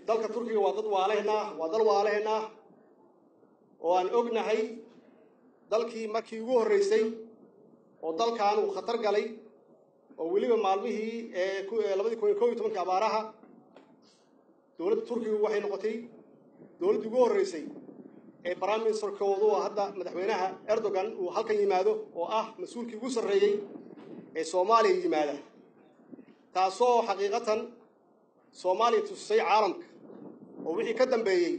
dalka Turkiga waa dad waalehna oo aan ognahay dalkii markii ugu horeysay oo dalkan uu khatar galay oo waliba maalmihii 2011 abaaraha dawladda Turkiga waxay noqotay dawladda ugu horeysay ee Prime Minister-koodu hadda madaxweynaha Erdogan uu halkan yimaado oo ah mas'uulkii ugu sareeyay ee Soomaaliya yimaada taasoo xaqiiqatan Soomaaliya tusay caalamka oo wixii ka dambeeyay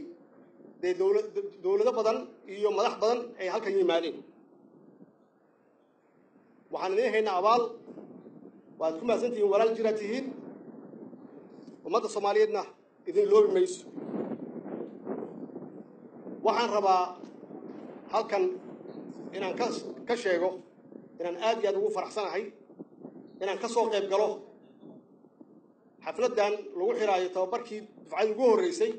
dawlado badan iyo madax badan ay halkan yimaadeen waxaan leeyahay abaal waad ku maasantiin walaal jiratihiin ummadda Soomaaliyeedna idin loobi mayso waxaan rabaa halkan inaan ka sheego inaan aad iyo aad ugu faraxsanahay inaan ka soo qayb galo xafladan lagu xiraayo tababarkii dufcadii ugu horeysay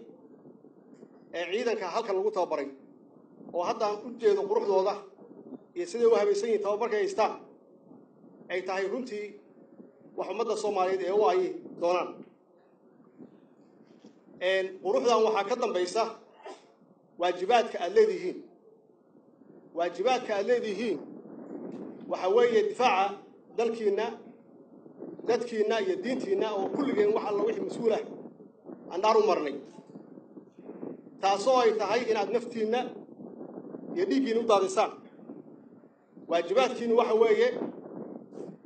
ee ciidanka halkan lagu tababaray oo hadda aan u jeedo quruxdooda iyo sidoo u habaysan yihiin tababarka ay haystaan ay tahay runtii wax ummadda Soomaaliyeed ee u ay doonaan quruxdan waxaa ka dambaysa waajibaadka aad leedihiin waxa weeye difaaca dalkiina dadkiina iyo diintiina oo kulligeen wax alla wixii mas'uul ah aan dhaar u marnay taasoo ay tahay inaad naftiina iyo dhiiggiina u daadisaan waajibaadkiina waxa weeye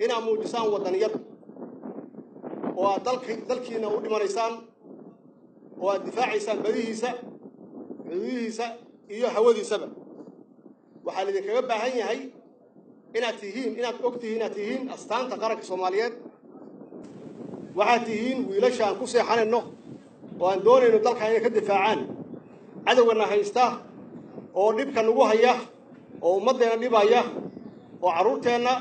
inaad muujisaan wadaniyad oo aad dalkiina u dhimanaysaan oo aad difaacaysaan badihiisa xuduudihiisa iyo hawadiisaba waxaa idinkaga baahan yahay inaad ogtihiin astaanta qaranka Soomaaliyeed waxaad tihiin wiilasha aan ku seexanayno oo aan doonayno dalka inay ka difaacaan cadawgana haysta oo dhibka nagu haya oo ummadeena dhibaya oo caruurteena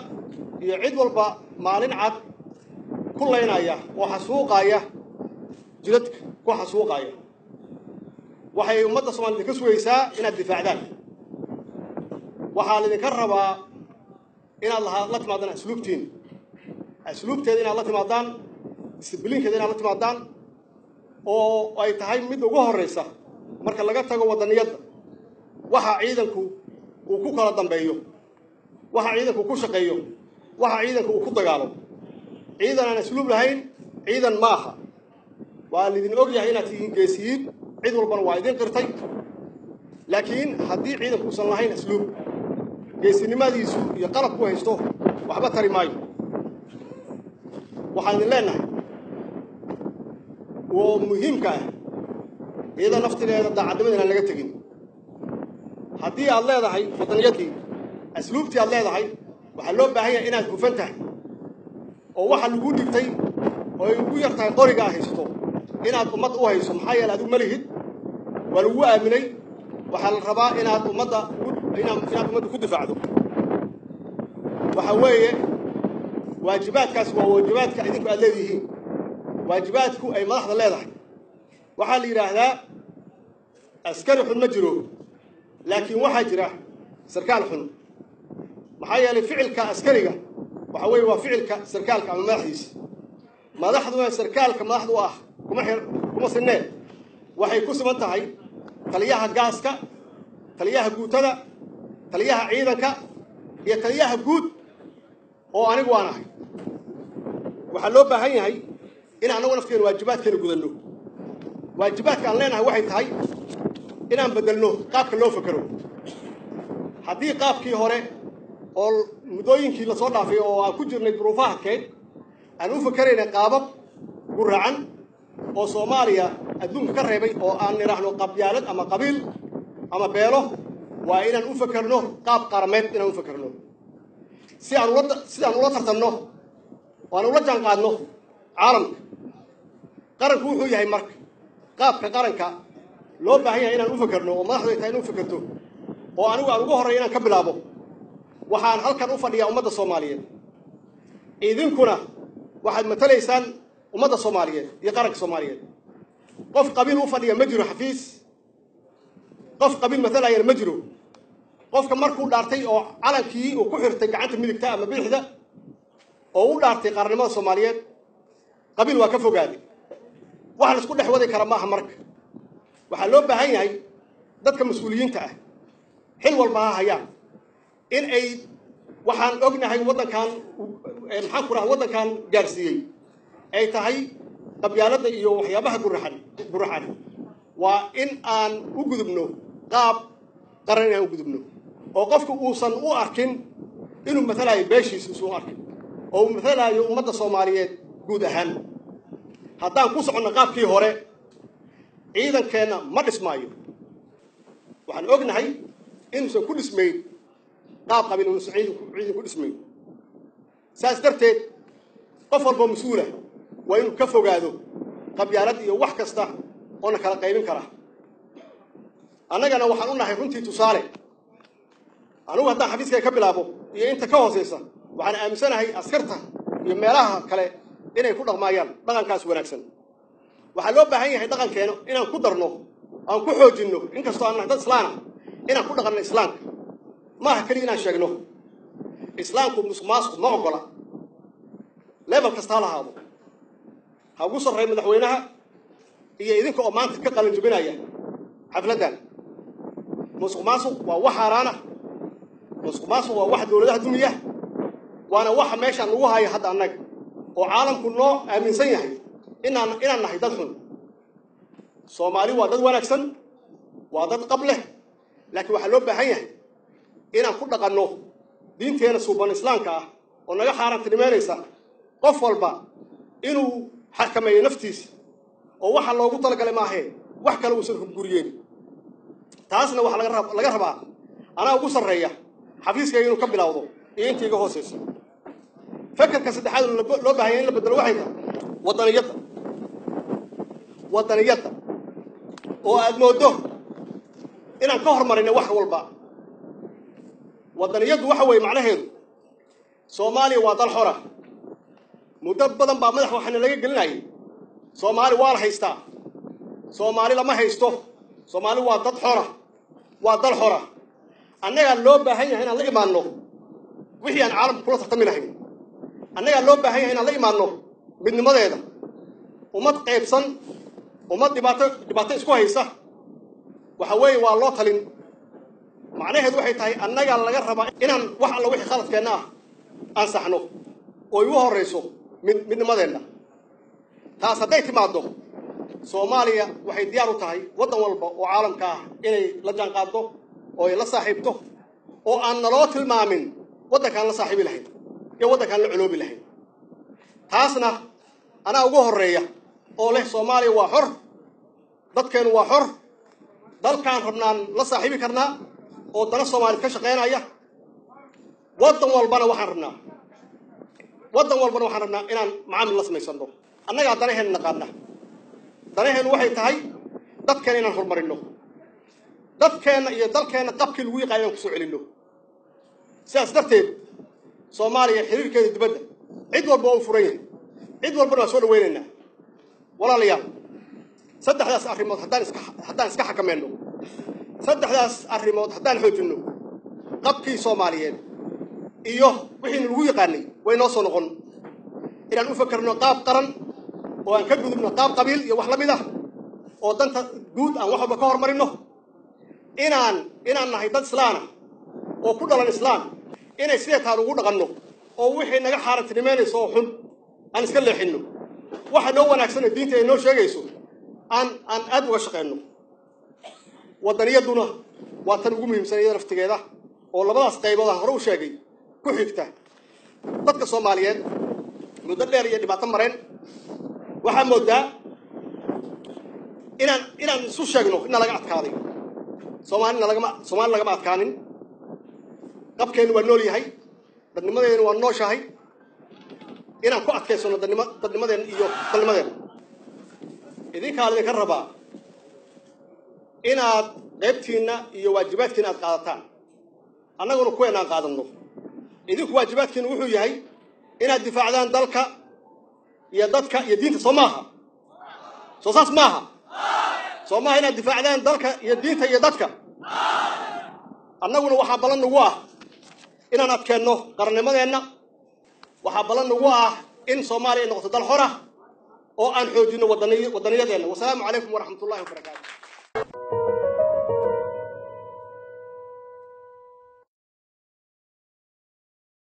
iyo cid walba maalin cad ku leynaya oo xasuuqaya jiradka ku xasuuqaya waxay ummadda Soomaaliyeed ka sugaysaa inaad difaacdaan waxaa idinka rabaa inaad la timaadaan asluubteeda inaad la timaadaan discipliinkeeda inaad la timaadaan oo ay tahay mid ugu horeysa marka laga tago wadaniyadda waxa ciidanku uu ku kala dambeeyo waxa ciidanku ku shaqeeyo waxa ciidanku uu ku dagaalo ciidan aan asluub lahayn ciidan ma aha waa lidin og yahay inaad tihiin geesiyiin cid walbana waa idin qirtay laakiin haddii ciidanku uusan lahayn asluub geesinimadiisu iyo qalabku haysto waxba tari maayo waxaan idin leenahay oo muhiimka ah iyada naftigeeda daacadnimada inaan laga tegin haddii aad leedahay wadaniyadii asluubtii aad leedahay waxaa loo baahan yahay inaad hufan tahay oo waxa lagu dhigtay oo ay ugu yartahay qoriga haysto inaad ummad u hayso maxaa yeelay adigu ma lihid waa lagu aaminay waxaa la rabaa inaad ummadda ku difaacdo waxa weeye waajibaadkaas waa waajibaadka idinku aad leedihiin waajibaadku ay madaxda leedahay waxaa la yiraahdaa askari xun ma jiro laakiin waxaa jira sarkaal xun maxaa yeelay ficilka askariga waxa weeye waa ficilka sarkaalka ama madaxdiisa madaxdu waa sarkaalka madaxdu ah kuma sineen waxay ku siman tahay taliyaha gaaska taliyaha guutada taliyaha ciidanka iyo taliyaha guud oo anigu waan ahay waxa loo baahan yahay in anagu nafteena waajibaadkeena gudanno waajibaadka aan leenahay waxay tahay inaan bedelno qaabka loo fakaro haddii qaabkii hore oo mudooyinkii la soo dhaafay oo aan ku jirnay duruufaha keed aan u fakarayna qaabab guracan oo Soomaaliya adduunka ka reebay oo aan niraahno qabyaalad ama qabiil ama beelo waa inaan u fakarno qaab qarameed inaan u fakarno si aan ula tartanno oo aan ula jaanqaadno caalamka qaranku wuxuu yahay marka qaabka qaranka loo baahan yahay inaan u fakarno oo madaxdu ay tahay inuu fakarto oo anigu aan ugu horeeyo inaan ka bilaabo waxaan halkan u fadhiyaa ummadda Soomaaliyeed idinkuna waxaad matalaysaan ummadda Soomaaliyeed iyo qaranka Soomaaliyeed qof qabiil u fadhiya ma jiro xafiis qof qabiil matalaya ma jiro qofka markuu dhaartay oo calankii uu ku xirtay gacanta midigta ama bidixda oo u dhaartay qaranimada Soomaaliyeed qabiil waa ka fogaaday waxaan isku dhex wadi kara maaha marka waxaa loo baahan yahay dadka mas'uuliyiinta ah xil walba ha hayaan in ay waxaan ognahay waddankan maxaan ku rahaa waddankan gaarsiiyey ay tahay qabyaaladda iyo waxyaabaha guraxan waa in aan u gudubno qaab qaran inaan u gudubno oo qofku uusan u arkin inuu matalayo beeshiisa isu arkin oo uu matalayo ummadda Soomaaliyeed guud ahaan haddaan ku socono qaabkii hore ciidankeena ma dhismaayo waxaan ognahay inuusan ku dhismayn qaab qabiil oo ciidan ku dhismayn saas darteed qof walba mas'uula waa inuu ka fogaado qabyaalad iyo wax kasta oo na kala qaybin kara annagana waxaan u nahay runtii tusaale anigu haddaan xafiiskay ka bilaabo iyo inta ka hooseysa waxaan aaminsanahay askarta iyo meelaha kale inay ku dhaqmaayaan dhaqankaas wanaagsan waxaa loo baahan yahay dhaqankeena inaan ku darno aan ku xoojinno inkastoo aan nahay dad islaana inaan ku dhaqanno islaamka maaha kaliya inaan sheegno islaamku musuqmaasuq ma ogola level kasta ha lahaado ha ugu sarreeya madaxweynaha iyo idinka oo maanta ka qalin jebinaya xafladdan musuqmaasuq waa wax xaaraan ah musuqmaasuq waa wax dowladaha dumiya waana waxa meeshaan lagu hayo hadda annaga oo caalamku noo aaminsan yahay inaan nahay dad xun Soomaali waa dad wanaagsan waa dad qab leh laakiin waxaa loo baahan yahay inaan ku dhaqanno diinteena suuban islaamka ah oo naga xaaraantinimeynaysa qof walba inuu xakameeyo naftiisa oo waxa loogu talagalay maahe wax kale uusan hubguriyeen taasna waxa laga rabaa anaa ugu sarreeya xafiiskayga inuu ka bilowdo iyo intii iga hooseysa fakarka saddexaad loo baahan yahay in la bedelo waxay tahay waddaniyadda oo aad moodo inaan ka hormarino wax walba waddaniyaddu waxa weeye macnaheedu Soomaaliya waa dal xora muddo badan baa madax waxana laga gelinayay Soomaali waa la haystaa Soomaali lama haysto Soomaali waa dad xora waa dal xora annaga loo baahan yahay inaan la imaanno wixii aan caalamka kula tartami lahayn annaga loo baahan yahay inaan la imaanno midnimadeeda ummad qaybsan ummad dhibaato isku haysa waxa weeye waa loo talin macnaheedu waxay tahay annaga laga rabaa inaan wax alla wixii khaladkeena ah aan saxno oo igu horeyso midnimadeena taas hadday timaado Soomaaliya waxay diyaar u tahay waddan walba oo caalamka ah inay la jaan qaado oo ay la saaxiibto oo aan naloo tilmaamin waddankaan la saaxiibi lahayn iyo waddankaan la culoobi lahayn taasna anaa ugu horeeya oo leh Soomaaliya waa xor dadkeenu waa xor dalkaan rabnaan la saaxiibi karnaa oo dana Soomaaliya ka shaqeynaya waddan walbana waxaan rabnaa inaan macaamil la samaysano annaga danaheena naqaana danaheenu waxay tahay dadkeena inaan horumarino dadkeena iyo dalkeena qabkii lagu yaqaanay ku soo celino sidaas darteed Soomaaliya xiriirkeeda dibadda cid walba oo furan yahay cid walba waa soo dhaweynaynaa walaalayaal saddexdaas arrimood haddaan iska xakameeno saddexdaas arrimood haddaan xoojino qabkii Soomaaliyeed iyo wixii lagu yaqaanay way noo soo noqon inaan u fakarno qaab qaran oo aan ka gudubno qaab qabiil iyo wax la mid ah oo danta guud aan wax walba ka hormarino inaan nahay dad islaana oo ku dhalan islaam inay sidee taan ugu dhaqanno oo wixii naga xaaraantinimeynayso oo xun aan iska leexinno waxa noo wanaagsan diinta ay noo sheegayso aan aad uga shaqeyno waddaniyaduna waa tan ugu muhiimsan iyada naftigeeda oo labadaas qaybood aan hore u sheegay ku xigta dadka Soomaaliyeed muddo dheer iyo dhibaato mareen waxaa moodaa inaan isu sheegno in laga adkaaday Soomaali lagama adkaanin qabkeenu waa nool yahay dadnimadeenu waa nooshahay inaan ku adkaysano dadnimadeena iyo dalnimadeena idinkaa idinka rabaa inaad qaybtiina iyo waajibaadkiina aad qaadataan annaguna kuween aan qaadanno idinku waajibaadkiina wuxuu yahay inaad difaacdaan dalka iyo dadka iyo diinta Soomaaliya soo saas maaha Soomaaliya inaad difaacdaan dalka iyo diinta iyo dadka annaguna waxaa balan nagu ah inaan adkeenno qarannimadeena waxaa balan nagu ah in Soomaaliya noqoto dal xor ah oo aan xoojino wadaniyadeena. Wasalaamu calaykum waraxmatullaahi wabarakaatu.